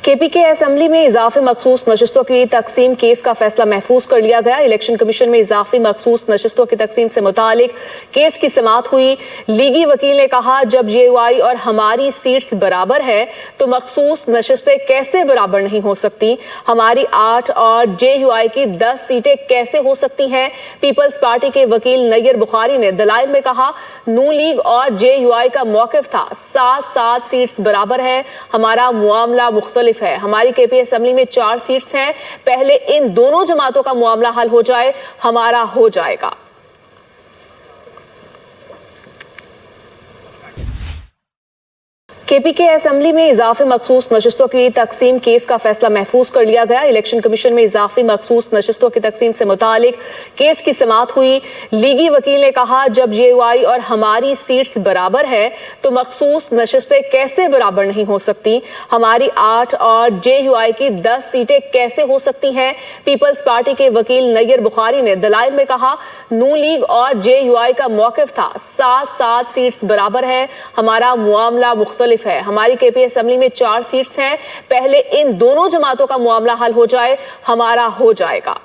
KP के assembly में इजाफी मखसूस नशिस्तों की तकसीम केस का फैसला महफूज कर लिया गया। इलेक्शन कमीशन में इजाफी मखसूस नशिस्तों की तकसीम से मुतालिक केस की समाअत हुई। लीगी वकील ने कहा, जब जेयूआई और हमारी सीट्स बराबर है तो मखसूस नशिस्तें कैसे बराबर नहीं हो सकती। हमारी 8 और जेयूआई की 10 सीटें कैसे हो सकती हैं। पीपल्स पार्टी के वकील नैयर बुखारी ने दलाइल में कहा, नून लीग और जेयूआई का मौकिफ था 7-7 सीट्स बराबर है, हमारा मुआमला मुख्तलिफ है। हमारी केपी असेंबली में 4 सीट्स हैं, पहले इन दोनों जमातों का मुआमला हल हो जाए, हमारा हो जाएगा। केपी के असेंबली में इजाफी मखसूस नशिस्तों की तकसीम केस का फैसला महफूज कर लिया गया। इलेक्शन कमीशन में इजाफी मखसूस नशिस्तों की तकसीम से मुतालिक केस की समाअत हुई। लीगी वकील ने कहा, जब जेयूआई और हमारी सीट्स बराबर है तो मखसूस नशिस्तें कैसे बराबर नहीं हो सकती। हमारी 8 और जेयूआई की 10 सीटें कैसे हो सकती हैं। पीपल्स पार्टी के वकील नैयर बुखारी ने दलाइल में कहा, नून लीग और जेयूआई का मौकिफ था 7-7 सीट्स बराबर है, हमारा मुआमला मुख्तलिफ है। हमारी केपी असेंबली में 4 सीट्स हैं, पहले इन दोनों जमातों का मुआमला हल हो जाए, हमारा हो जाएगा।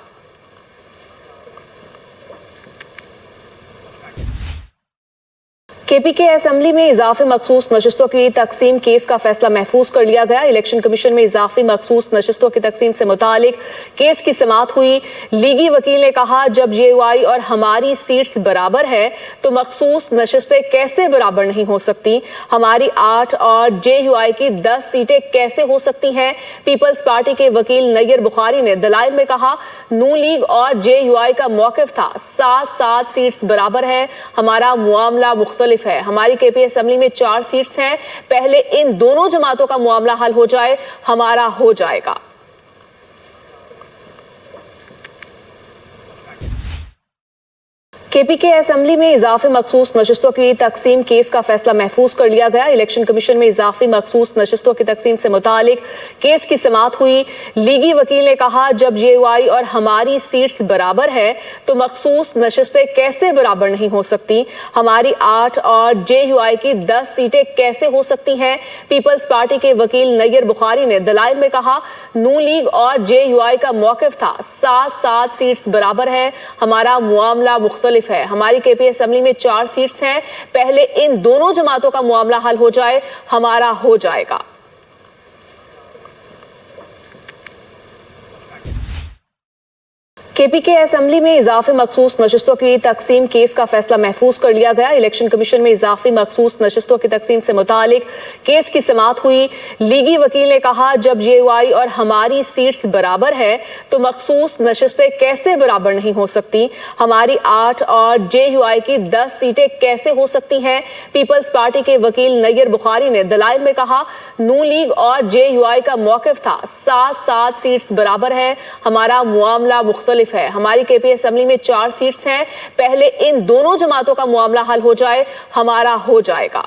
केपी के असेंबली में इजाफी मखसूस नशिस्तों की तकसीम केस का फैसला महफूज कर लिया गया। इलेक्शन कमीशन में इजाफी मखसूस नशिस्तों की तकसीम से मुतालिक केस की समाअत हुई। लीगी वकील ने कहा, जब जेयूआई और हमारी सीट्स बराबर है तो मखसूस नशिस्तें कैसे बराबर नहीं हो सकती। हमारी 8 और जेयूआई की 10 सीटें कैसे हो सकती हैं। पीपल्स पार्टी के वकील नैयर बुखारी ने दलाइल में कहा, नून लीग और जेयूआई का मौकिफ था 7-7 सीट्स बराबर है, हमारा मुआमला मुख्तलिफ है। हमारी केपी असेंबली में 4 सीट्स हैं, पहले इन दोनों जमातों का मुआमला हल हो जाए, हमारा हो जाएगा। केपी के असेंबली में इजाफी मखसूस नशिस्तों की तकसीम केस का फैसला महफूज कर लिया गया। इलेक्शन कमीशन में इजाफी मखसूस नशिस्तों की तकसीम से मुतालिक केस की समाअत हुई। लीगी वकील ने कहा, जब जेयूआई और हमारी सीट्स बराबर है तो मखसूस नशिस्तें कैसे बराबर नहीं हो सकती। हमारी 8 और जेयूआई की 10 सीटें कैसे हो सकती हैं। पीपल्स पार्टी के वकील नैयर बुखारी ने दलाइल में कहा, नून लीग और जेयूआई का मौकिफ था 7-7 सीट्स बराबर है, हमारा मुआमला मुख्तलिफ है। हमारी केपी असेंबली में 4 सीट्स हैं, पहले इन दोनों जमातों का मुआमला हल हो जाए, हमारा हो जाएगा। केपी के असेंबली में इजाफी मखसूस नशिस्तों की तकसीम केस का फैसला महफूज कर लिया गया। इलेक्शन कमीशन में इजाफी मखसूस नशिस्तों की तकसीम से मुतालिक केस की समाअत हुई। लीगी वकील ने कहा, जब जेयूआई और हमारी सीट्स बराबर है तो मखसूस नशिस्तें कैसे बराबर नहीं हो सकती। हमारी 8 और जेयूआई की 10 सीटें कैसे हो सकती हैं। पीपल्स पार्टी के वकील नैयर बुखारी ने दलाइल में कहा, नून लीग और जेयूआई का मौकिफ था 7-7 सीट्स बराबर है, हमारा मुआमला मुख्तलिफ है। हमारी केपी असेंबली में 4 सीट्स हैं, पहले इन दोनों जमातों का मुआमला हल हो जाए, हमारा हो जाएगा।